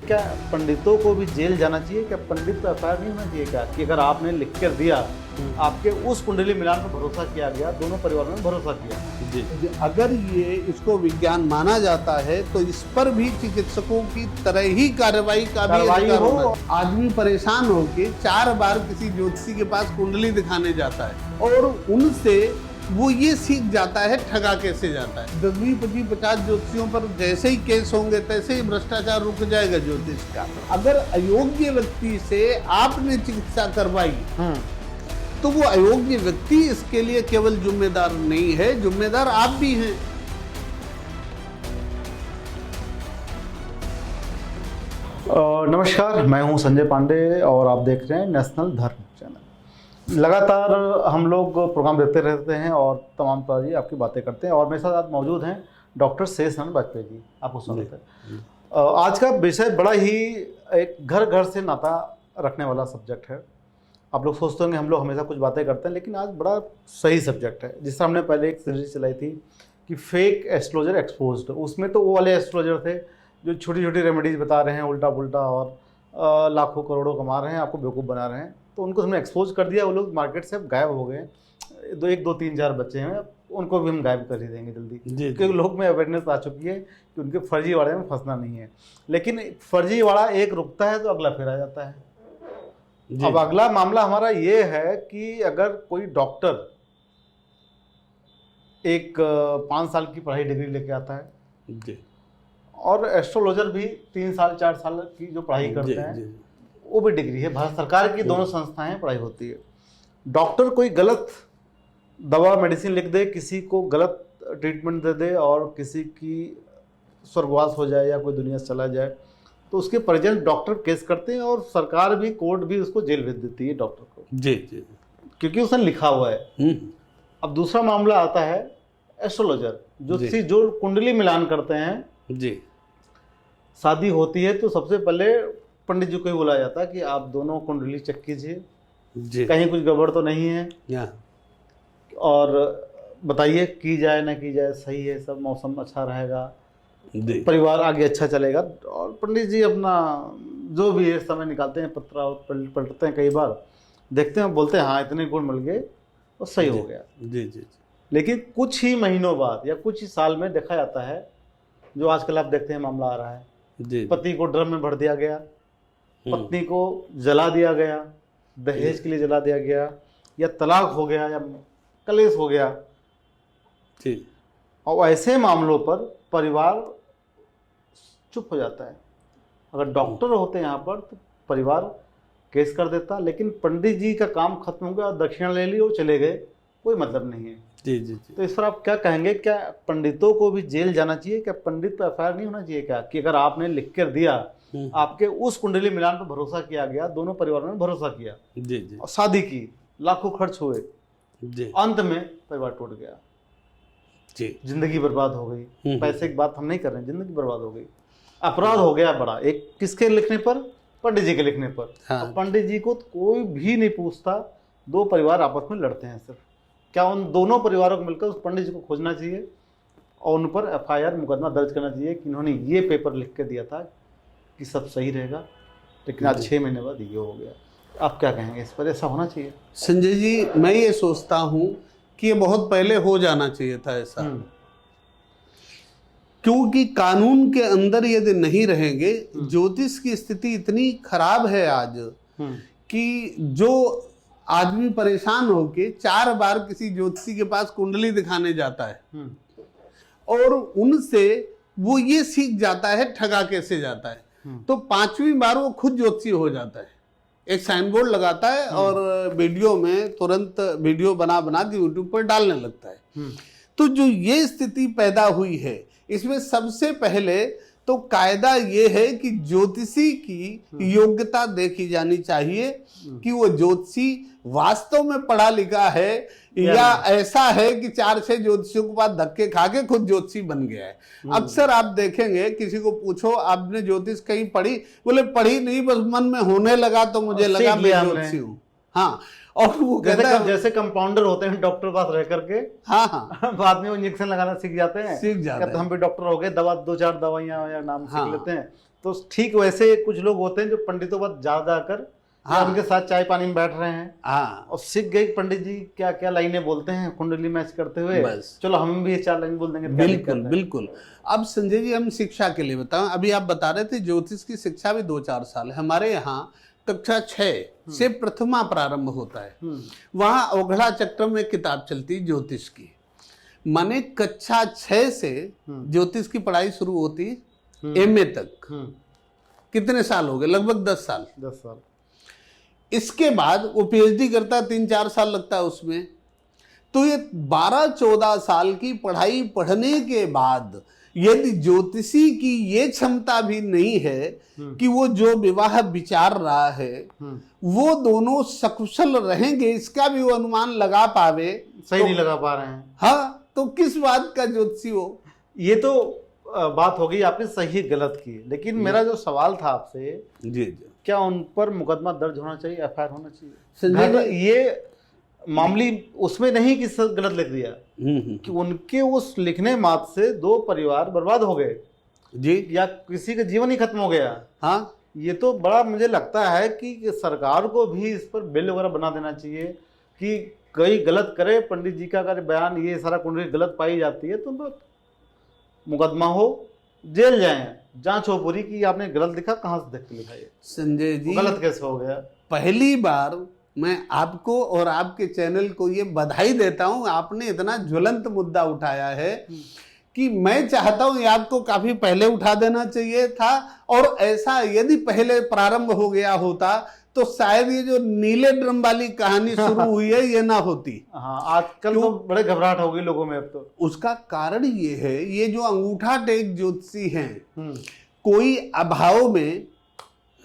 क्या पंडितों को भी जेल जाना चाहिए? क्या पंडित पर एफआईआर नहीं होना चाहिए क्या? कि अगर आपने लिख कर दिया, आपके उस कुंडली मिलान पर भरोसा किया गया, दोनों परिवारों ने भरोसा किया जी, अगर ये इसको विज्ञान माना जाता है तो इस पर भी चिकित्सकों की तरह ही कार्रवाई का भी अधिकार होना। आदमी परेशान होके 4 बार किसी ज्योतिषी के पास कुंडली दिखाने जाता है और उनसे वो ये सीख जाता है ठगा कैसे जाता है। 10, 20, 50 ज्योतिषियों पर जैसे ही केस होंगे तैसे ही भ्रष्टाचार रुक जाएगा ज्योतिष का। अगर अयोग्य व्यक्ति से आपने चिकित्सा करवाई तो वो अयोग्य व्यक्ति इसके लिए केवल जिम्मेदार नहीं है, जिम्मेदार आप भी हैं। नमस्कार, मैं हूं संजय पांडे और आप देख रहे हैं नेशनल धर्म चैनल। लगातार हम लोग प्रोग्राम देते रहते हैं और तमाम तरह की आपकी बातें करते हैं और मेरे साथ आज मौजूद हैं डॉक्टर शेषनारायण वाजपेयी जी। आपको स्वागत है। आज का विषय बड़ा ही एक घर घर से नाता रखने वाला सब्जेक्ट है। आप लोग सोचते होंगे हम लोग हमेशा कुछ बातें करते हैं, लेकिन आज बड़ा सही सब्जेक्ट है। जिस तरह हमने पहले एक सीरीज चलाई थी कि फेक एस्ट्रोलॉजर एक्सपोज्ड, उसमें तो वो वाले एस्ट्रोलॉजर थे जो छोटी छोटी रेमेडीज बता रहे हैं उल्टा पुल्टा और लाखों करोड़ों कमा रहे हैं, आपको बेवकूफ़ बना रहे हैं। तो उनको हमने एक्सपोज कर दिया, वो लोग मार्केट से अब गायब हो गए। 1, 2, 3, 4 बच्चे हैं, उनको भी हम गायब कर ही देंगे जल्दी, क्योंकि लोग में अवेयरनेस आ चुकी है कि उनके फर्जीवाड़े में फंसना नहीं है। लेकिन फर्जीवाड़ा एक रुकता है तो अगला फिर आ जाता है। अब अगला मामला हमारा ये है कि अगर कोई डॉक्टर एक 5 साल की पढ़ाई डिग्री लेके आता है जी, और एस्ट्रोलॉजर भी 3 साल 4 साल की जो पढ़ाई करते हैं वो भी डिग्री है, भारत सरकार की दोनों संस्थाएं पढ़ाई होती है। डॉक्टर कोई गलत दवा मेडिसिन लिख दे, किसी को गलत ट्रीटमेंट दे दे और किसी की स्वर्गवास हो जाए या कोई दुनिया से चला जाए तो उसके परिजन डॉक्टर केस करते हैं और सरकार भी, कोर्ट भी उसको जेल भेज देती है डॉक्टर को। जी, क्योंकि उसने लिखा हुआ है। अब दूसरा मामला आता है एस्ट्रोलॉजर, जो कुंडली मिलान करते हैं जी। शादी होती है तो सबसे पहले पंडित जी को ही बुलाया जाता है कि आप दोनों कुंडली चेक कीजिए, कहीं कुछ गड़बड़ तो नहीं है और बताइए की जाए ना की जाए, सही है सब, मौसम अच्छा रहेगा, परिवार आगे अच्छा चलेगा। और पंडित जी अपना जो भी है समय निकालते हैं, पत्रा पलटते हैं, कई बार देखते हैं, बोलते हैं हाँ इतने गुण मिल गए और सही हो गया। जी। लेकिन कुछ ही महीनों बाद या कुछ ही साल में देखा जाता है, जो आजकल आप देखते हैं मामला आ रहा है, पति को ड्रम में भर दिया गया, पत्नी को जला दिया गया, दहेज के लिए जला दिया गया, या तलाक हो गया या कलेश हो गया। और ऐसे मामलों पर परिवार चुप हो जाता है। अगर डॉक्टर होते यहाँ पर तो परिवार केस कर देता, लेकिन पंडित जी का काम खत्म हो गया और दक्षिणा ले ली और चले गए, कोई मतलब नहीं है। जी। तो इस पर आप क्या कहेंगे? क्या पंडितों को भी जेल जाना चाहिए? क्या पंडित पर एफआईआर नहीं होना चाहिए क्या? कि अगर आपने लिख कर दिया, आपके उस कुंडली मिलान पर भरोसा किया गया, दोनों परिवारों ने भरोसा किया और शादी की, लाखों खर्च हुए, अंत में परिवार टूट गया, जिंदगी बर्बाद हो गई। पैसे की बात हम नहीं कर रहे हैं, जिंदगी बर्बाद हो गई, अपराध हो गया बड़ा। एक किसके लिखने पर? पंडित जी के लिखने पर। पंडित जी को कोई भी नहीं पूछता, 2 परिवार आपस में लड़ते हैं सिर्फ। क्या उन दोनों परिवारों को मिलकर उस पंडित जी को खोजना चाहिए और उन पर एफआईआर मुकदमा दर्ज करना चाहिए कि इन्होंने ये पेपर लिख के दिया था कि सब सही रहेगा, लेकिन आज 6 महीने बाद ये हो गया। आप क्या कहेंगे इस पर? ऐसा होना चाहिए? संजय जी, मैं ये सोचता हूँ कि ये बहुत पहले हो जाना चाहिए था ऐसा, क्योंकि कानून के अंदर यदि नहीं रहेंगे, ज्योतिष की स्थिति इतनी खराब है आज कि जो आदमी परेशान होके 4 बार किसी ज्योतिषी के पास कुंडली दिखाने जाता है और उनसे वो ये सीख जाता है ठगा कैसे जाता है, तो 5वीं बार वो खुद ज्योतिषी हो जाता है। एक साइन बोर्ड लगाता है और वीडियो में तुरंत वीडियो बना के यूट्यूब पर डालने लगता है। तो जो ये स्थिति पैदा हुई है, इसमें सबसे पहले तो कायदा ये है कि ज्योतिषी की योग्यता देखी जानी चाहिए कि वो ज्योतिषी वास्तव में पढ़ा लिखा है या ऐसा है कि 4-6 ज्योतिषियों के बाद धक्के खा के खुद ज्योतिषी बन गया है। अक्सर आप देखेंगे, किसी को पूछो आपने ज्योतिष कहीं पढ़ी, बोले पढ़ी नहीं, बस मन में होने लगा तो मुझे लगा मैं ज्योतिषी हूँ। हाँ, और वो कहता है जैसे कंपाउंडर होते हैं डॉक्टर पास रह करके, हाँ हाँ बाद में वो इंजेक्शन लगाना सीख जाते हैं, सीख जाते कहते हैं। हम भी डॉक्टर हो गए, दवा 2-4 दवाइयां या नाम हाँ। सीख लेते हैं। तो ठीक वैसे कुछ लोग होते हैं जो पंडितों पर ज्यादा आकर हाँ। उनके साथ चाय पानी में बैठ रहे हैं हाँ, और सीख गए पंडित जी क्या क्या लाइनें बोलते हैं कुंडली मैच करते हुए, बस। चलो हम भी ये 4 लाइन बोल देंगे, क्या दिक्कत बिल्कुल है? बिल्कुल। अब संजय जी हम शिक्षा के लिए बताएं, अभी आप बता रहे थे ज्योतिष की शिक्षा भी 2-4 साल है। हमारे यहाँ कक्षा 6 से प्रथमा प्रारंभ होता है। वहाँ अवघड़ा चक्र में किताब चलती है ज्योतिष की, माने कक्षा 6 से ज्योतिष की पढ़ाई शुरू होती है एमए तक। कितने साल हो गए? लगभग 10 साल। 10 साल। इसके बाद वो पीएचडी करता है, 3-4 साल लगता है उसमें। तो ये 12-14 साल की पढ़ाई पढ़ने के बाद यदि ज्योतिषी की ये क्षमता भी नहीं है कि वो जो विवाह विचार रहा है वो दोनों सकुशल रहेंगे, इसका भी वो अनुमान लगा पावे, सही नहीं लगा पा रहे हैं, हाँ, तो किस बात का ज्योतिषी हो? ये तो बात होगी आपने सही गलत की। लेकिन मेरा जो सवाल था आपसे, जी जी, क्या उन पर मुकदमा दर्ज होना चाहिए, एफआईआर होना चाहिए? संजय ये मामली उसमें नहीं कि सब गलत लिख दिया, कि उनके उस लिखने मात्र से 2 परिवार बर्बाद हो गए जी, या किसी का जीवन ही खत्म हो गया। हाँ, ये तो बड़ा मुझे लगता है कि सरकार को भी इस पर बिल वगैरह बना देना चाहिए कि कोई गलत करे, पंडित जी का अगर बयान ये सारा कुंडली गलत पाई जाती है तो उन पर मुकदमा हो, जेल जाए, जांच हो पूरी कि आपने गलत लिखा, कहाँ से देख के लिखा, ये संजय जी गलत कैसे हो गया। पहली बार मैं आपको और आपके चैनल को ये बधाई देता हूं, आपने इतना ज्वलंत मुद्दा उठाया है कि मैं चाहता हूं ये आपको काफी पहले उठा देना चाहिए था। और ऐसा यदि पहले प्रारंभ हो गया होता तो शायद ये जो नीले ड्रम वाली कहानी शुरू हुई है ये ना होती। हाँ, आजकल तो बड़े घबराहट हो गई लोगों में अब तो। उसका कारण ये है, ये जो अंगूठा टेक ज्योतिषी हैं, कोई अभाव में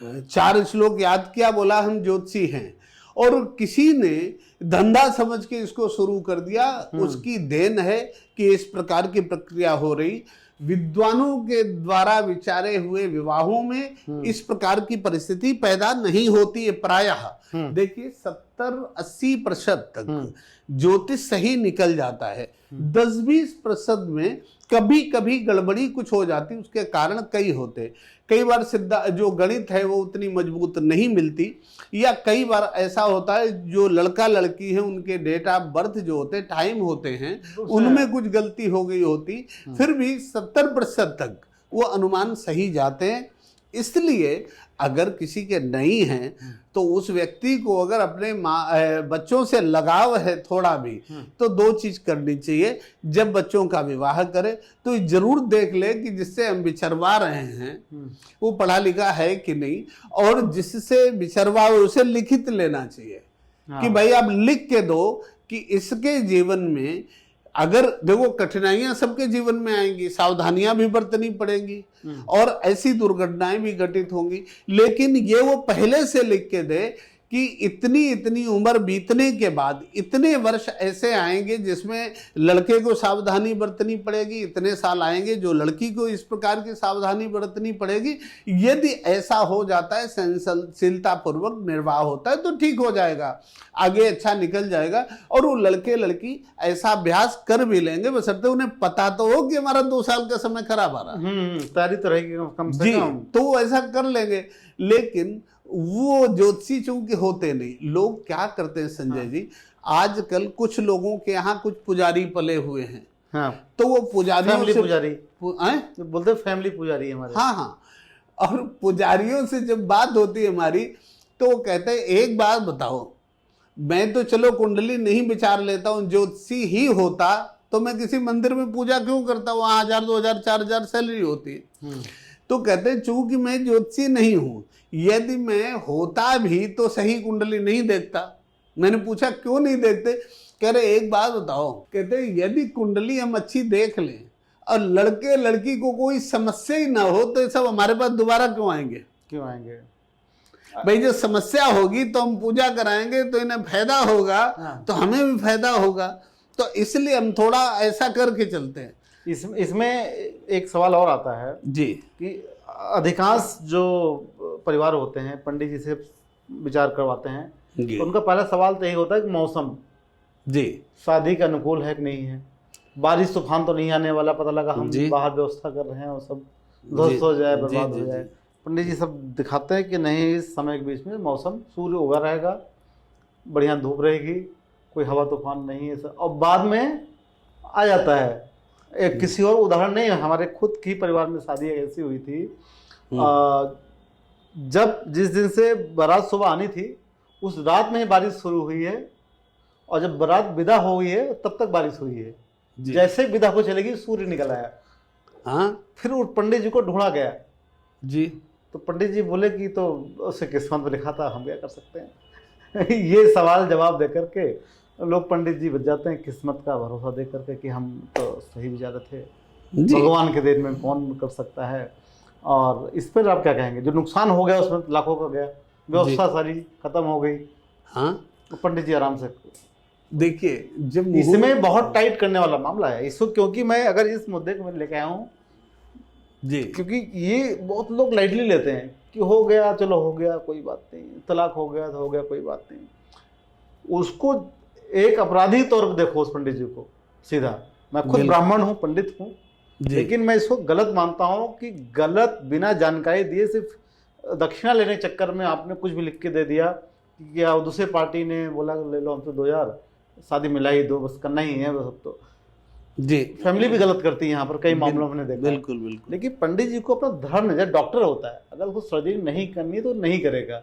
4 श्लोक याद किया, बोला हम ज्योतिषी हैं, और किसी ने धंधा समझ के इसको शुरू कर दिया, उसकी देन है कि इस प्रकार की प्रक्रिया हो रही। विद्वानों के द्वारा विचारे हुए विवाहों में इस प्रकार की परिस्थिति पैदा नहीं होती है प्रायः। देखिए 70-80% तक ज्योतिष सही निकल जाता है, 10-20% में कभी कभी गड़बड़ी कुछ हो जाती, उसके कारण कई होते। कई बार जो गणित है वो उतनी मजबूत नहीं मिलती, या कई बार ऐसा होता है जो लड़का लड़की है उनके डेट ऑफ बर्थ जो होते टाइम होते हैं उनमें कुछ गलती हो गई होती, फिर भी 70% तक वो अनुमान सही जाते हैं। इसलिए अगर किसी के नहीं हैं तो उस व्यक्ति को अगर अपने बच्चों से लगाव है थोड़ा भी, तो 2 चीज करनी चाहिए। जब बच्चों का विवाह करे तो जरूर देख ले कि जिससे हम बिछड़वा रहे हैं वो पढ़ा लिखा है कि नहीं, और जिससे बिछड़वा उसे लिखित लेना चाहिए कि भाई आप लिख के दो कि इसके जीवन में अगर देखो कठिनाइयां सबके जीवन में आएंगी, सावधानियां भी बरतनी पड़ेंगी और ऐसी दुर्घटनाएं भी घटित होंगी, लेकिन ये वो पहले से लिख के दे कि इतनी इतनी उम्र बीतने के बाद इतने वर्ष ऐसे आएंगे जिसमें लड़के को सावधानी बरतनी पड़ेगी, इतने साल आएंगे जो लड़की को इस प्रकार की सावधानी बरतनी पड़ेगी। यदि ऐसा हो जाता है, सहनशीलता पूर्वक निर्वाह होता है तो ठीक हो जाएगा, आगे अच्छा निकल जाएगा। और वो लड़के लड़की ऐसा अभ्यास कर भी लेंगे, बशर्ते उन्हें पता तो हो कि हमारा 2 साल का समय खराब आ रहा है, तैयारी तो रहेगी कम से कम, तो वो ऐसा कर लेंगे। लेकिन वो ज्योतिषी चूंकि होते नहीं, लोग क्या करते हैं संजय जी, आजकल कुछ लोगों के यहाँ कुछ पुजारी पले हुए हैं, तो वो पुजारियों से पुजारी बोलते फैमिली पुजारी हमारे, हाँ, और पुजारियों से जब बात होती है हमारी तो वो कहते हैं एक बात बताओ, मैं तो चलो कुंडली नहीं विचार लेता हूँ, ज्योतिषी ही होता तो मैं किसी मंदिर में पूजा क्यों करता, वहाँ 1000, 2000, 4000 सैलरी होती है। तो कहते हैं चूंकि मैं ज्योतिषी नहीं हूँ, यदि मैं होता भी तो सही कुंडली नहीं देखता। मैंने पूछा क्यों नहीं देखते, कह रहे एक बात बताओ, कहते यदि कुंडली हम अच्छी देख लें और लड़के लड़की को कोई समस्या ही ना हो तो ये सब हमारे पास दोबारा क्यों आएंगे? भाई जो समस्या होगी तो हम पूजा कराएंगे तो इन्हें फायदा होगा, तो हमें भी फायदा होगा, तो इसलिए हम थोड़ा ऐसा करके चलते हैं। इसमें एक सवाल और आता है जी कि अधिकांश जो परिवार होते हैं पंडित जी से विचार करवाते हैं, जी। तो उनका पहला सवाल तो यही होता है कि मौसम जी शादी के अनुकूल है कि नहीं है, बारिश तूफान तो नहीं आने वाला, पता लगा हम जी। बाहर व्यवस्था कर रहे हैं और सब ध्वस्त हो जाए, जी, बर्बाद जी, हो जाए। जी। पंडित जी सब दिखाते हैं कि नहीं, इस समय के बीच में मौसम सूर्य उगा रहेगा, बढ़िया धूप रहेगी, कोई हवा तूफान नहीं है, और बाद में आ जाता है। एक किसी और उदाहरण नहीं है, हमारे खुद की परिवार में शादी ऐसी हुई थी, जब जिस दिन से बारात सुबह आनी थी उस रात में ही बारिश शुरू हुई है, और जब बारात विदा हो गई है तब तक बारिश हुई है। जी। जैसे विदा को चलेगी सूर्य निकल आया। हाँ फिर उस पंडित जी को ढूंढा गया, जी। तो पंडित जी बोले कि तो उसे किस्मत में लिखा था, हम क्या कर सकते हैं। ये सवाल जवाब दे करके लोग पंडित जी बच जाते हैं, किस्मत का भरोसा दे करके कि हम तो सही विचार थे, जी। भगवान के देन में कौन कर सकता है। और इस पर आप क्या कहेंगे, जो नुकसान हो गया उसमें लाखों का गया, व्यवस्था सारी खत्म हो गई। हाँ तो पंडित जी आराम से, देखिए जब इसमें बहुत टाइट करने वाला मामला है इसको, क्योंकि मैं अगर इस मुद्दे को मैं लेके आया हूँ, जी, क्योंकि ये बहुत लोग लाइटली लेते हैं कि हो गया चलो हो गया कोई बात नहीं, तलाक हो गया तो हो गया कोई बात नहीं। उसको एक अपराधी तौर पर देखो उस पंडित जी को सीधा। मैं खुद ब्राह्मण हूँ, पंडित हूँ, लेकिन मैं इसको गलत मानता हूँ कि गलत बिना जानकारी दिए सिर्फ दक्षिणा लेने के चक्कर में आपने कुछ भी लिख के दे दिया, या दूसरे पार्टी ने बोला ले लो हमसे 2000 शादी मिलाई दो, बस करना ही है बस। अब तो जी फैमिली भी गलत करती है यहाँ पर, कई मामलों में देखा। बिल्कुल बिल्कुल। लेकिन पंडित जी को अपना धर्म है, जैसे डॉक्टर होता है, अगर उसको सर्जरी नहीं करनी तो नहीं करेगा,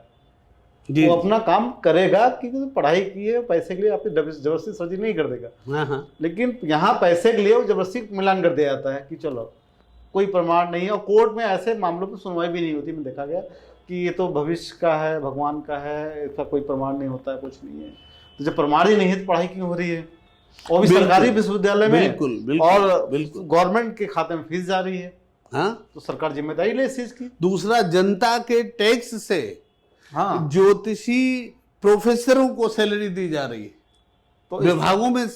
जी वो अपना काम करेगा, क्योंकि पढ़ाई की है, पैसे के लिए आपकी जबरदस्ती सर्जरी नहीं कर देगा। हाँ हाँ। लेकिन यहाँ पैसे के लिए वो जबरदस्ती मिलान कर दिया जाता है कि चलो कोई प्रमाण नहीं है, और कोर्ट में ऐसे मामलों में सुनवाई भी नहीं होती। मैं देखा गया कि ये तो भविष्य का है, भगवान का है, इसका कोई प्रमाण नहीं होता है, कुछ नहीं है। तो जब प्रमाण ही नहीं है तो पढ़ाई क्यों हो रही है, और भी सरकारी विश्वविद्यालय में, बिल्कुल बिल्कुल, और बिल्कुल गवर्नमेंट के खाते में फीस जा रही है। हाँ, तो सरकार जिम्मेदारी ले इस चीज की। दूसरा जनता के टैक्स से हाँ, ज्योतिषी प्रोफेसरों को सैलरी दी जा रही है, तो विभागों में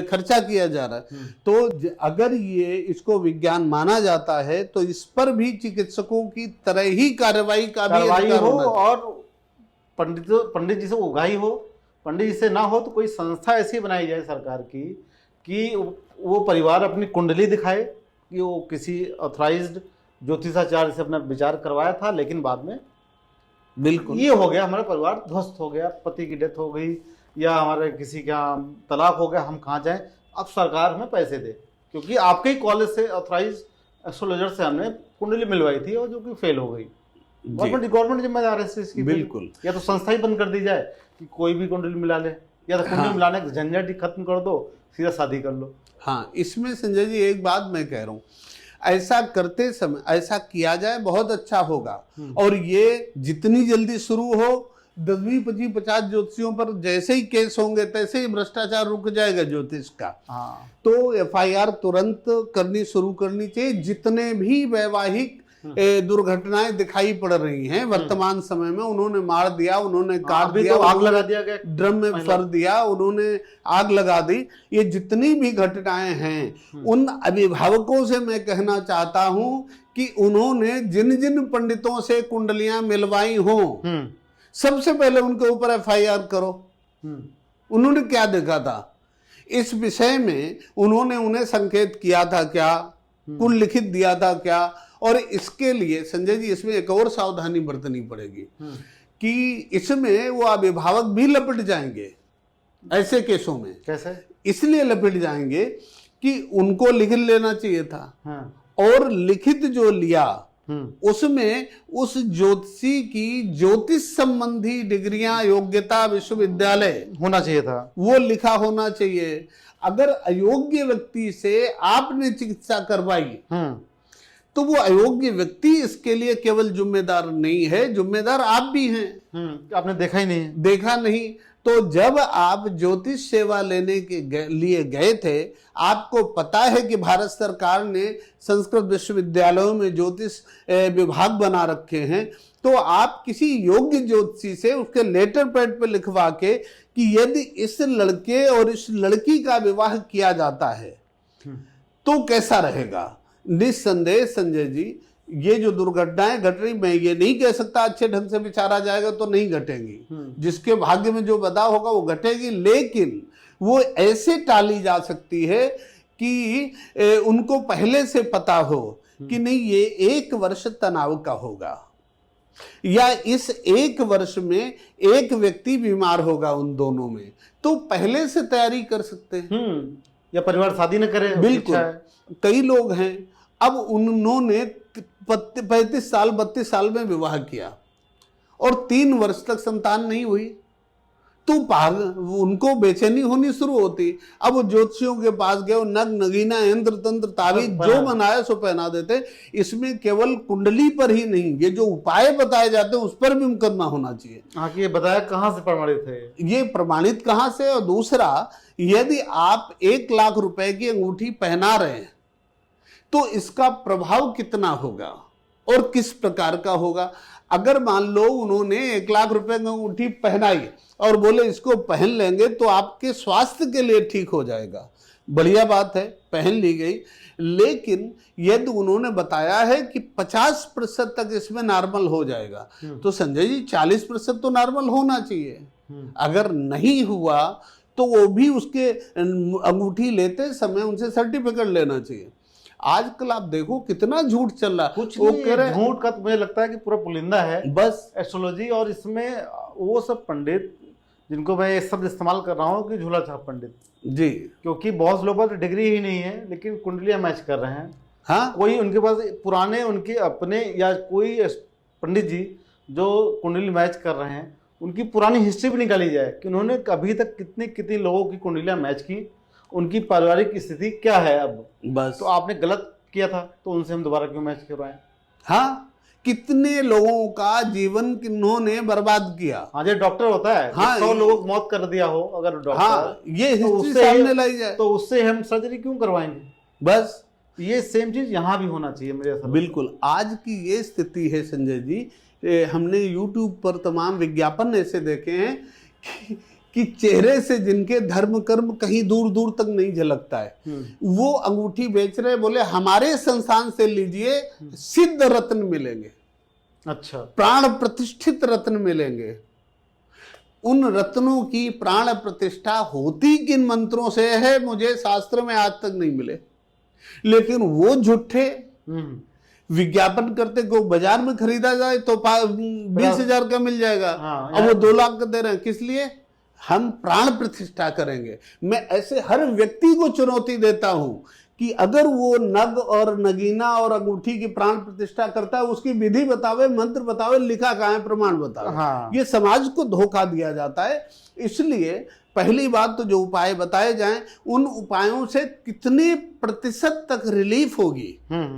खर्चा किया जा रहा है। तो अगर ये इसको विज्ञान माना जाता है तो इस पर भी चिकित्सकों की तरह ही कार्रवाई का भी अधिकार हो, होना चाहिए। और पंडित जी से उगाही हो, पंडित जी से ना हो तो कोई संस्था ऐसी बनाई जाए सरकार की कि वो परिवार अपनी कुंडली दिखाए कि वो किसी ऑथराइज्ड ज्योतिषाचार्य से अपना विचार करवाया था, लेकिन बाद में बिल्कुल ये हो गया, हमारा परिवार ध्वस्त हो गया, पति की डेथ हो गई, या हमारे किसी का तलाक हो गया, हम कहाँ जाएं, अब सरकार हमें पैसे दे, क्योंकि आपके ही कॉलेज से ऑथराइज एस्ट्रोलॉजर से हमने कुंडली मिलवाई थी और जो कि फेल हो गई। गवर्नमेंट जिम्मेदार है इस चीज की। बिल्कुल। या तो संस्था ही बंद कर दी जाए कि कोई भी कुंडली मिला ले, या तो कुंडली मिलाने का झंझट ही खत्म कर दो, सीधा शादी कर लो। हाँ, इसमें संजय जी एक बात मैं कह रहा हूँ, ऐसा करते समय ऐसा किया जाए बहुत अच्छा होगा, और ये जितनी जल्दी शुरू हो, 10, 20, 50 ज्योतिषियों पर जैसे ही केस होंगे तैसे ही भ्रष्टाचार रुक जाएगा ज्योतिष का। हाँ, तो FIR तुरंत करनी शुरू करनी चाहिए। जितने भी वैवाहिक दुर्घटनाएं दिखाई पड़ रही हैं वर्तमान समय में, उन्होंने मार दिया, उन्होंने काट दिया, तो आग लगा दिया गया, ड्रम में फर दिया, उन्होंने आग लगा दी, ये जितनी भी घटनाएं हैं, उन अभिभावकों से मैं कहना चाहता हूं कि उन्होंने जिन जिन पंडितों से कुंडलियां मिलवाई हों, सबसे पहले उनके ऊपर FIR करो। उन्होंने क्या देखा था इस विषय में, उन्होंने उन्हें संकेत किया था क्या, कुल लिखित दिया था क्या। और इसके लिए संजय जी इसमें एक और सावधानी बरतनी पड़ेगी कि इसमें वो अभिभावक भी लपट जाएंगे ऐसे केसों में। कैसे? इसलिए लपट जाएंगे कि उनको लिख लेना चाहिए था, और लिखित जो लिया उसमें उस ज्योतिषी की ज्योतिष संबंधी डिग्रियां, योग्यता, विश्वविद्यालय होना चाहिए था, वो लिखा होना चाहिए। अगर अयोग्य व्यक्ति से आपने चिकित्सा करवाई तो वो अयोग्य व्यक्ति इसके लिए केवल जिम्मेदार नहीं है, जिम्मेदार आप भी हैं। आपने देखा ही नहीं, देखा नहीं। तो जब आप ज्योतिष सेवा लेने के लिए गए थे, आपको पता है कि भारत सरकार ने संस्कृत विश्वविद्यालयों में ज्योतिष विभाग बना रखे हैं, तो आप किसी योग्य ज्योतिषी से उसके लेटर पैड पे लिखवा के कि यदि इस लड़के और इस लड़की का विवाह किया जाता है तो कैसा रहेगा। निस्संदेह संजय जी ये जो दुर्घटनाएं घट रही, मैं ये नहीं कह सकता अच्छे ढंग से विचारा जाएगा तो नहीं घटेंगी, जिसके भाग्य में जो बदा होगा वो घटेगी, लेकिन वो ऐसे टाली जा सकती है कि उनको पहले से पता हो कि नहीं ये 1 वर्ष तनाव का होगा, या इस 1 वर्ष में एक व्यक्ति बीमार होगा उन दोनों में, तो पहले से तैयारी कर सकते हैं। या परिवार शादी न करे, बिल्कुल। कई लोग हैं, अब उन्होंने 35 साल 32 साल में विवाह किया और 3 वर्ष तक संतान नहीं हुई, तो उनको बेचैनी होनी शुरू होती। अब वो ज्योतिषियों के पास गए, नग नगीना यंत्र तंत्र ताबीज जो बनाया सो पहना देते। इसमें केवल कुंडली पर ही नहीं, ये जो उपाय बताए जाते हैं उस पर भी मुकदमा होना चाहिए। हाँ, कि ये बताया कहाँ से प्रमाणित है, ये प्रमाणित कहाँ से। और दूसरा, यदि आप 1 लाख रुपए की अंगूठी पहना रहे हैं तो इसका प्रभाव कितना होगा और किस प्रकार का होगा। अगर मान लो उन्होंने 1 लाख रुपए की अंगूठी पहनाई और बोले इसको पहन लेंगे तो आपके स्वास्थ्य के लिए ठीक हो जाएगा, बढ़िया बात है, पहन ली गई। लेकिन यदि उन्होंने बताया है कि 50% तक इसमें नॉर्मल हो जाएगा, तो संजय जी 40% तो नॉर्मल होना चाहिए। अगर नहीं हुआ तो वो भी उसके अंगूठी लेते समय उनसे सर्टिफिकेट लेना चाहिए। आजकल आप देखो कितना झूठ चल रहा है। कुछ वो कह रहे झूठ का तो मुझे लगता है कि पूरा पुलिंदा है बस एस्ट्रोलॉजी, और इसमें वो सब पंडित जिनको मैं ये शब्द इस्तेमाल कर रहा हूँ कि झूला छाप पंडित जी, क्योंकि बहुत लोगों पर डिग्री ही नहीं है लेकिन कुंडलियां मैच कर रहे हैं। हाँ, कोई उनके पास पुराने उनके अपने या कोई पंडित जी जो कुंडली मैच कर रहे हैं उनकी पुरानी हिस्ट्री भी निकाली जाए कि उन्होंने अभी तक कितनी लोगों की कुंडलियां मैच की, उनकी पारिवारिक स्थिति क्या है। अब बस तो आपने गलत किया था तो उनसे हम दोबारा क्यों मैच करवाएं। हाँ, कितने लोगों का जीवन किन्होंने बर्बाद किया। हाँ, जो डॉक्टर होता है, हाँ, 100 लोगों को मौत कर दिया हो अगर डॉक्टर, हाँ, ये तो हिस्ट्री सामने लाई जाए तो उससे हम सर्जरी क्यों करवाएंगे। बस ये सेम चीज यहाँ भी होना चाहिए मेरे हिसाब से। बिल्कुल। आज की ये स्थिति है संजय जी, हमने YouTube पर तमाम विज्ञापन ऐसे देखे हैं कि चेहरे से जिनके धर्म कर्म कहीं दूर दूर तक नहीं झलकता है, वो अंगूठी बेच रहे, बोले हमारे संस्थान से लीजिए सिद्ध रत्न मिलेंगे, अच्छा, प्राण प्रतिष्ठित रत्न मिलेंगे। उन रत्नों की प्राण प्रतिष्ठा होती किन मंत्रों से है मुझे शास्त्र में आज तक नहीं मिले, लेकिन वो झूठे विज्ञापन करते को बाजार में खरीदा जाए तो 20,000 का मिल जाएगा। हाँ, अब वो 2 लाख का दे रहे हैं, किस लिए? हम प्राण प्रतिष्ठा करेंगे। मैं ऐसे हर व्यक्ति को चुनौती देता हूं कि अगर वो नग और नगीना और अंगूठी की प्राण प्रतिष्ठा करता है, उसकी विधि बतावे, मंत्र बतावे, लिखा कहाँ है, प्रमाण बतावे। हाँ। ये समाज को धोखा दिया जाता है। इसलिए पहली बात तो जो उपाय बताए जाएं, उन उपायों से कितने प्रतिशत तक रिलीफ होगी।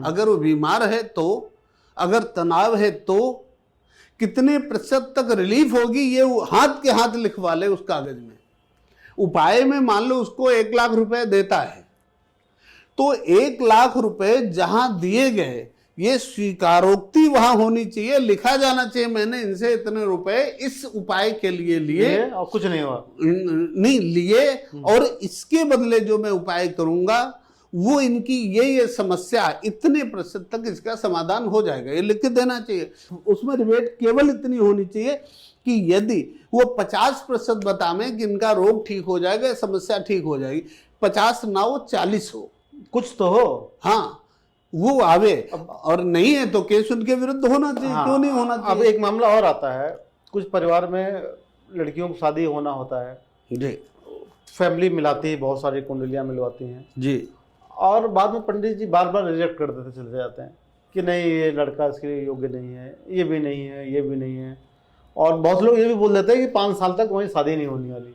अगर वो बीमार है तो, अगर तनाव है तो कितने प्रतिशत तक रिलीफ होगी, ये हाथ के हाथ लिखवा ले उस कागज में। उपाय में मान लो उसको 1 लाख रुपए देता है तो 1 लाख रुपए जहां दिए गए, ये स्वीकारोक्ति वहां होनी चाहिए, लिखा जाना चाहिए मैंने इनसे इतने रुपए इस उपाय के लिए लिए और कुछ नहीं हुआ, नहीं लिए, और इसके बदले जो मैं उपाय करूंगा वो इनकी ये समस्या इतने प्रतिशत तक इसका समाधान हो जाएगा, ये लिख के देना चाहिए। उसमें रिबेट केवल इतनी होनी चाहिए कि यदि वो 50% बतावे कि इनका रोग ठीक हो जाएगा, समस्या ठीक हो जाएगी, 50 ना हो 40 हो, कुछ तो हो, हाँ, वो आवे। और नहीं है तो केस उनके विरुद्ध होना चाहिए। हाँ, क्यों नहीं होना चाहिए। अब एक मामला और आता है, कुछ परिवार में लड़कियों को शादी होना होता है जी, फैमिली मिलाती है, बहुत सारी कुंडलियां मिलवाती हैं जी, और बाद में पंडित जी बार बार रिजेक्ट कर देते चले जाते हैं कि नहीं ये लड़का इसके लिए योग्य नहीं है, ये भी नहीं है, ये भी नहीं है। और बहुत लोग ये भी बोल देते हैं कि 5 साल तक वहीं शादी नहीं होने वाली,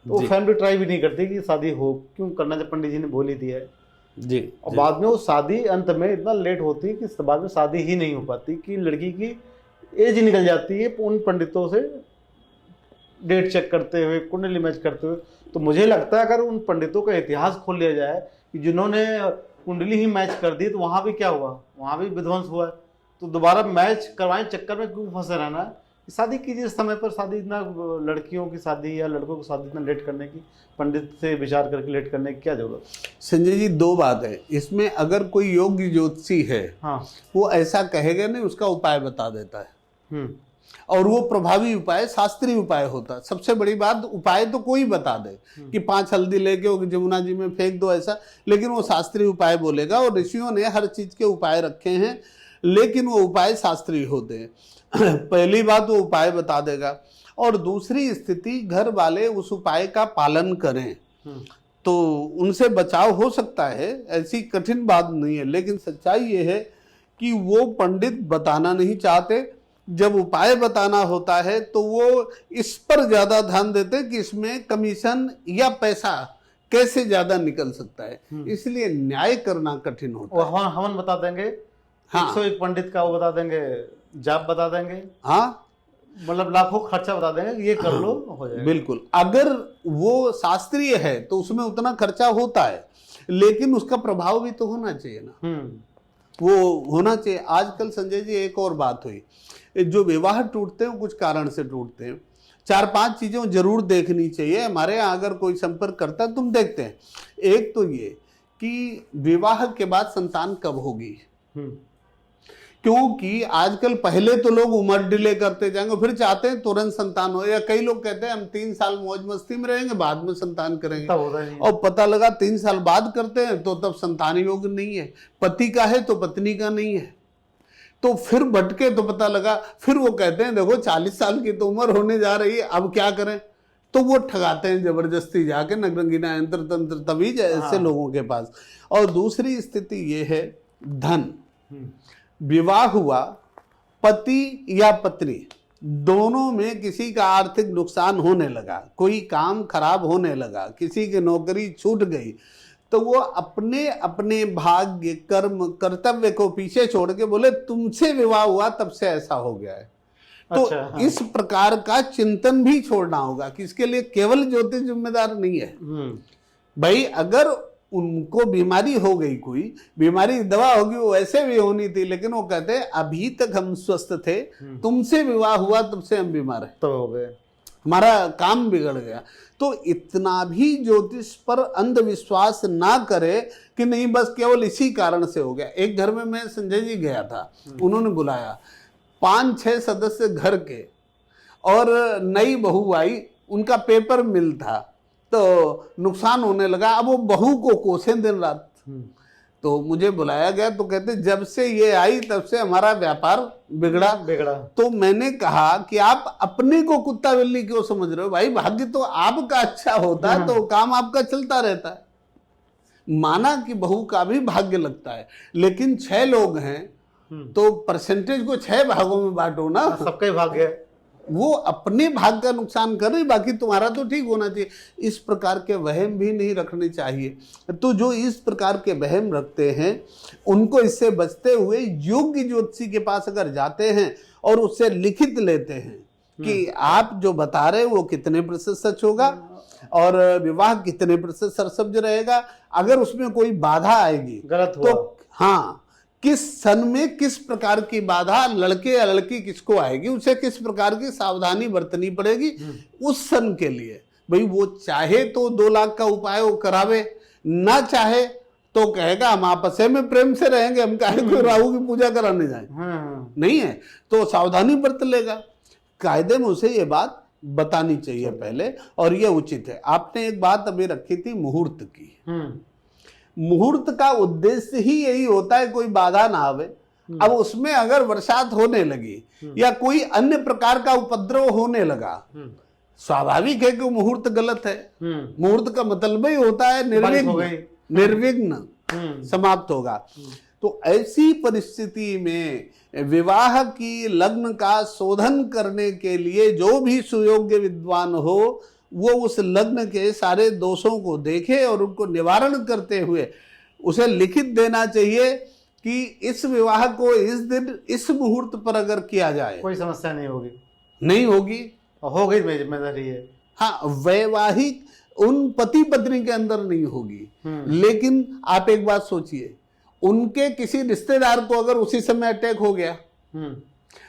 तो फैमिली ट्राई भी नहीं करती कि शादी हो, क्यों करना जब पंडित जी ने बोल ही दिया है जी। और बाद में वो शादी अंत में इतना लेट होती है कि बाद में शादी ही नहीं हो पाती, कि लड़की की एज निकल जाती है उन पंडितों से डेट चेक करते हुए, कुंडली मैच करते हुए। तो मुझे लगता है अगर उन पंडितों का इतिहास खोल लिया जाए कि जिन्होंने कुंडली ही मैच कर दी, तो वहाँ भी क्या हुआ, वहाँ भी विध्वंस हुआ है, तो दोबारा मैच करवाएं चक्कर में क्यों फंसे रहना है। शादी कीजिए समय पर, शादी इतना, लड़कियों की शादी या लड़कों की शादी इतना लेट करने की, पंडित से विचार करके लेट करने की क्या जरूरत? संजय जी, दो बात है इसमें। अगर कोई योग्य ज्योतिषी है, हाँ, वो ऐसा कहेगा नहीं, उसका उपाय बता देता है। और वो प्रभावी उपाय शास्त्रीय उपाय होता है। सबसे बड़ी बात, उपाय तो कोई बता दे कि 5 हल्दी लेके वो जमुना जी में फेंक दो ऐसा, लेकिन वो शास्त्रीय उपाय बोलेगा। और ऋषियों ने हर चीज के उपाय रखे हैं, लेकिन वो उपाय शास्त्रीय होते हैं। पहली बात, वो उपाय बता देगा। और दूसरी स्थिति, घर वाले उस उपाय का पालन करें तो उनसे बचाव हो सकता है, ऐसी कठिन बात नहीं है। लेकिन सच्चाई ये है कि वो पंडित बताना नहीं चाहते। जब उपाय बताना होता है तो वो इस पर ज्यादा ध्यान देते हैं कि इसमें कमीशन या पैसा कैसे ज्यादा निकल सकता है, इसलिए न्याय करना कठिन होता है। वो हवन बता देंगे, हाँ। 101 पंडित का वो बता देंगे, जाप बता देंगे, हाँ, मतलब लाखों खर्चा बता देंगे, ये कर लो, हो जाएगा। बिल्कुल। अगर वो शास्त्रीय है तो उसमें उतना खर्चा होता है, लेकिन उसका प्रभाव भी तो होना चाहिए ना। वो होना चाहिए। आजकल संजय जी एक और बात हुई, जो विवाह टूटते हैं कुछ कारण से टूटते हैं। 4-5 चीजें जरूर देखनी चाहिए। हमारे यहाँ अगर कोई संपर्क करता है, तुम देखते हैं, एक तो ये कि विवाह के बाद संतान कब होगी। क्योंकि आजकल पहले तो लोग उम्र डिले करते जाएंगे, फिर चाहते हैं तुरंत संतान हो, या कई लोग कहते हैं हम 3 साल मौज मस्ती में रहेंगे, बाद में संतान करेंगे। और पता लगा 3 साल बाद करते हैं तो तब संतान योग्य नहीं है, पति का है तो पत्नी का नहीं है। तो फिर भटके तो पता लगा, फिर वो कहते हैं देखो 40 साल की तो उम्र होने जा रही है, अब क्या करें। तो वो ठगाते हैं जबरदस्ती जाके नगरंगीना यंत्र तंत्र तवीज ऐसे लोगों के पास। और दूसरी स्थिति ये है, धन। विवाह हुआ, पति या पत्नी दोनों में किसी का आर्थिक नुकसान होने लगा, कोई काम खराब होने लगा, किसी की नौकरी छूट गई, तो वो अपने अपने भाग्य कर्म कर्तव्य को पीछे छोड़ के बोले तुमसे विवाह हुआ तब से ऐसा हो गया है। तो अच्छा, हाँ। इस प्रकार का चिंतन भी छोड़ना होगा कि इसके लिए केवल ज्योतिष जिम्मेदार नहीं है। भाई अगर उनको बीमारी हो गई, कोई बीमारी दवा होगी, वो ऐसे भी होनी थी, लेकिन वो कहते हैं अभी तक हम स्वस्थ थे, तुमसे विवाह हुआ तब से हम बीमार हैं, तो हो गए, हमारा काम बिगड़ गया। तो इतना भी ज्योतिष पर अंधविश्वास ना करे कि नहीं बस केवल इसी कारण से हो गया। एक घर में मैं संजय जी गया था, उन्होंने बुलाया 5-6 सदस्य घर के, और नई बहू आई, उनका पेपर मिल था, तो नुकसान होने लगा। अब वो बहू को कोसे दिन रात। तो मुझे बुलाया गया, तो कहते जब से ये आई तब से हमारा व्यापार बिगड़ा। तो मैंने कहा कि आप अपने को कुत्ता बिल्ली क्यों समझ रहे हो भाई, भाग्य तो आपका अच्छा होता है तो काम आपका चलता रहता है। माना कि बहू का भी भाग्य लगता है, लेकिन 6 लोग हैं तो परसेंटेज को 6 भागों में बांटो ना, सबका ही भाग्य है। वो अपने भाग का नुकसान कर रही, बाकी तुम्हारा तो ठीक होना चाहिए। इस प्रकार के वहम भी नहीं रखने चाहिए। तो जो इस प्रकार के वहम रखते हैं उनको इससे बचते हुए योग्य ज्योतिषी के पास अगर जाते हैं और उससे लिखित लेते हैं कि आप जो बता रहे वो कितने प्रतिशत सच होगा और विवाह कितने प्रतिशत सरसब्ज रहेगा, अगर उसमें कोई बाधा आएगी गलत हुआ, तो हाँ किस सन में किस प्रकार की बाधा लड़के या लड़की किसको आएगी, उसे किस प्रकार की सावधानी बरतनी पड़ेगी उस सन के लिए। भाई वो चाहे तो 2 लाख का उपाय वो करावे, ना चाहे तो कहेगा हम आपस में प्रेम से रहेंगे, हम काहे को राहु की पूजा कराने जाए। नहीं है तो सावधानी बरत लेगा। कायदे में उसे ये बात बतानी चाहिए पहले, और ये उचित है। आपने एक बात अभी रखी थी मुहूर्त की। मुहूर्त का उद्देश्य ही यही होता है कोई बाधा ना आवे। अब उसमें अगर बरसात होने लगी या कोई अन्य प्रकार का उपद्रव होने लगा, स्वाभाविक है कि मुहूर्त गलत है। मुहूर्त का मतलब ही होता है निर्विघ्न समाप्त होगा। तो ऐसी परिस्थिति में विवाह की लग्न का शोधन करने के लिए जो भी सुयोग्य विद्वान हो वो उस लग्न के सारे दोषों को देखे और उनको निवारण करते हुए उसे लिखित देना चाहिए कि इस विवाह को इस दिन इस मुहूर्त पर अगर किया जाए कोई समस्या नहीं होगी, नहीं होगी, हो गई मेरी जिम्मेदारी है। हाँ, वैवाहिक उन पति पत्नी के अंदर नहीं होगी। लेकिन आप एक बात सोचिए, उनके किसी रिश्तेदार को अगर उसी समय अटैक हो गया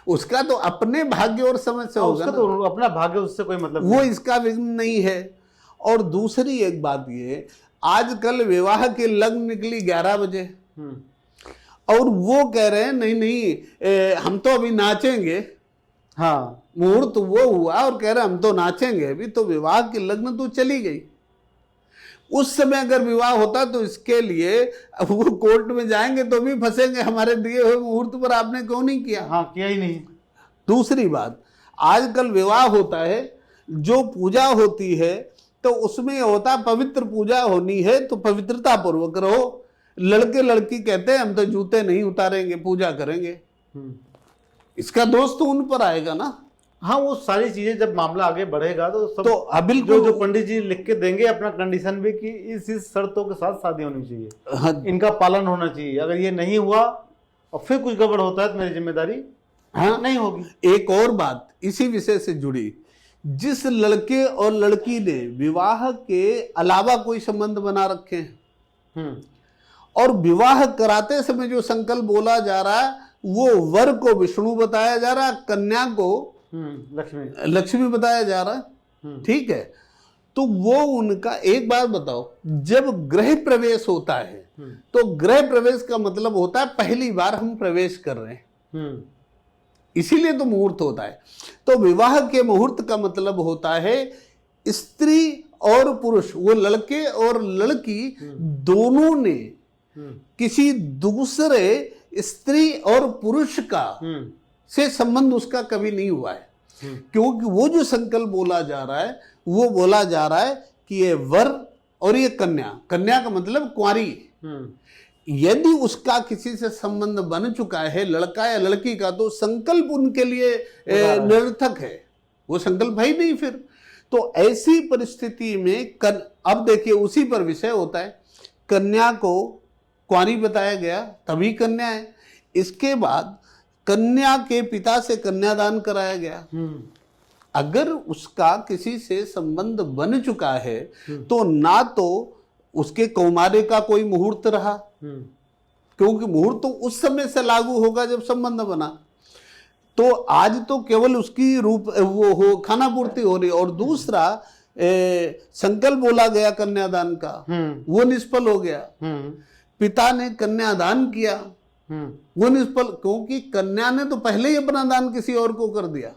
उसका तो अपने भाग्य और समझ से होगा उसका ना। तो अपना भाग्य, उससे कोई मतलब वो नहीं। इसका विघ्न नहीं है। और दूसरी एक बात ये, आजकल विवाह के लग्न निकली 11 बजे और वो कह रहे हैं नहीं नहीं हम तो अभी नाचेंगे। हाँ, मुहूर्त वो हुआ और कह रहे हैं हम तो नाचेंगे अभी, तो विवाह की लग्न तो चली गई। उस समय अगर विवाह होता तो इसके लिए वो कोर्ट में जाएंगे तो भी फंसेंगे, हमारे दिए हुए मुहूर्त पर आपने क्यों नहीं किया। हाँ, किया ही नहीं। दूसरी बात, आजकल विवाह होता है, जो पूजा होती है तो उसमें ये होता है पवित्र पूजा होनी है तो पवित्रता पूर्वक रहो। लड़के लड़की कहते हैं हम तो जूते नहीं उतारेंगे, पूजा करेंगे। इसका दोष तो उन पर आएगा ना। हाँ, वो सारी चीजें जब मामला आगे बढ़ेगा तो सब तो बिल्कुल जो पंडित जी लिख के देंगे अपना कंडीशन भी कि इस शर्तों के साथ शादी होनी चाहिए, हाँ, इनका पालन होना चाहिए। अगर ये नहीं हुआ और फिर कुछ गड़बड़ होता है तो मेरी जिम्मेदारी हाँ नहीं होगी। एक और बात इसी विषय से जुड़ी, जिस लड़के और लड़की ने विवाह के अलावा कोई संबंध बना रखे हैं और विवाह कराते समय जो संकल्प बोला जा रहा है वो वर को विष्णु बताया जा रहा है, कन्या को लक्ष्मी बताया जा रहा है, ठीक है। तो वो उनका एक बात बताओ, जब गृह प्रवेश होता है तो गृह प्रवेश का मतलब होता है पहली बार हम प्रवेश कर रहे हैं, इसीलिए तो मुहूर्त होता है। तो विवाह के मुहूर्त का मतलब होता है स्त्री और पुरुष, वो लड़के और लड़की दोनों ने किसी दूसरे स्त्री और पुरुष का से संबंध उसका कभी नहीं हुआ है, क्योंकि वो जो संकल्प बोला जा रहा है वो बोला जा रहा है कि ये वर और ये कन्या, कन्या का मतलब कुंवारी, यदि उसका किसी से संबंध बन चुका है लड़का या लड़की का तो संकल्प उनके लिए निरर्थक है, वो संकल्प है ही नहीं फिर। तो ऐसी परिस्थिति में अब देखिए उसी पर विषय होता है, कन्या को कुंवारी बताया गया तभी कन्या है, इसके बाद कन्या के पिता से कन्यादान कराया गया। अगर उसका किसी से संबंध बन चुका है तो ना तो उसके कौमारे का कोई मुहूर्त रहा, क्योंकि मुहूर्त तो उस समय से लागू होगा जब संबंध बना, तो आज तो केवल उसकी रूप वो हो खाना पूर्ति हो रही। और दूसरा संकल्प बोला गया कन्यादान का वो निष्फल हो गया, पिता ने कन्यादान किया वो निष्फल, क्योंकि कन्या ने तो पहले ही अपना दान किसी और को कर दिया।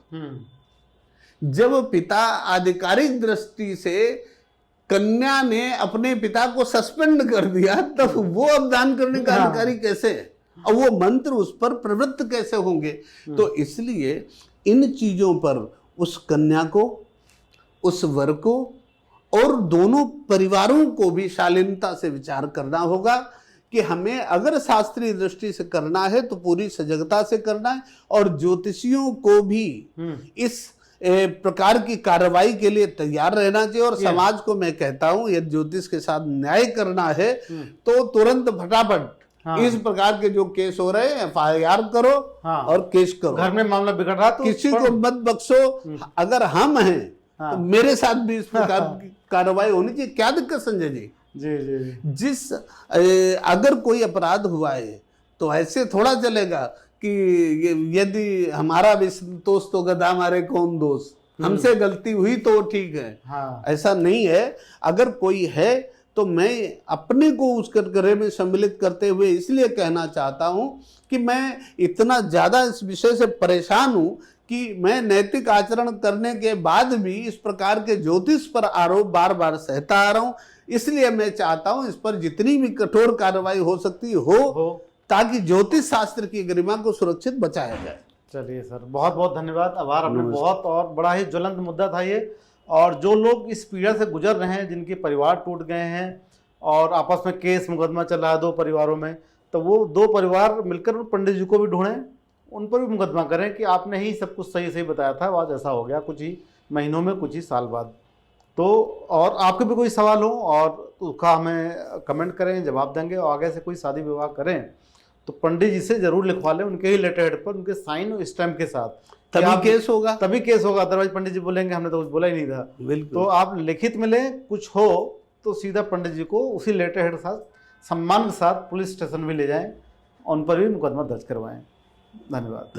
जब पिता आधिकारिक दृष्टि से कन्या ने अपने पिता को सस्पेंड कर दिया तब वो अब दान करने का अधिकारी कैसे है, और वो मंत्र उस पर प्रवृत्त कैसे होंगे। तो इसलिए इन चीजों पर उस कन्या को, उस वर को और दोनों परिवारों को भी शालीनता से विचार करना होगा कि हमें अगर शास्त्रीय दृष्टि से करना है तो पूरी सजगता से करना है, और ज्योतिषियों को भी इस प्रकार की कार्रवाई के लिए तैयार रहना चाहिए। और समाज को मैं कहता हूं यदि ज्योतिष के साथ न्याय करना है तो तुरंत फटाफट इस प्रकार के जो केस हो रहे हैं FIR करो और केस करो। घर में मामला बिगड़ रहा तो किसी को मत बख्शो, अगर हम हैं तो मेरे साथ भी इस प्रकार की कार्रवाई होनी चाहिए। क्या दिक्कत संजय जी? जी जी जी। जिस अगर कोई अपराध हुआ है तो ऐसे थोड़ा चलेगा कि यदि हमारा भी संतोष तो गधा मारे कौन दोष, हमसे गलती हुई तो ठीक है। ऐसा नहीं है। अगर कोई है तो मैं अपने को उस कटघरे में सम्मिलित करते हुए इसलिए कहना चाहता हूं कि मैं इतना ज्यादा इस विषय से परेशान हूं कि मैं नैतिक आचरण करने के बाद भी इस प्रकार के ज्योतिष पर आरोप बार बार सहता आ रहा हूं। इसलिए मैं चाहता हूं इस पर जितनी भी कठोर कार्रवाई हो सकती हो ताकि ज्योतिष शास्त्र की गरिमा को सुरक्षित बचाया जाए। चलिए सर, बहुत बहुत धन्यवाद, आभार। आपने बहुत और बड़ा ही ज्वलंत मुद्दा था ये, और जो लोग इस पीड़ा से गुजर रहे हैं, जिनके परिवार टूट गए हैं और आपस में केस मुकदमा चल रहा है 2 परिवारों में, तो वो 2 परिवार मिलकर उन पंडित जी को भी ढूंढें, उन पर भी मुकदमा करें कि आपने ही सब कुछ सही सही बताया था, आज ऐसा हो गया कुछ ही महीनों में, कुछ ही साल बाद। तो और आपके भी कोई सवाल हो और उसका हमें कमेंट करें, जवाब देंगे। और आगे से कोई शादी विवाह करें तो पंडित जी से जरूर लिखवा लें, उनके ही लेटर हेड पर उनके साइन और स्टैम्प के साथ, तभी केस होगा। अदरवाइज पंडित जी बोलेंगे हमने तो कुछ बोला ही नहीं था। तो आप लिखित में लें, कुछ हो तो सीधा पंडित जी को उसी लेटर हेड के साथ सम्मान के साथ पुलिस स्टेशन भी ले जाएं, उन पर भी मुकदमा दर्ज करवाएं। धन्यवाद।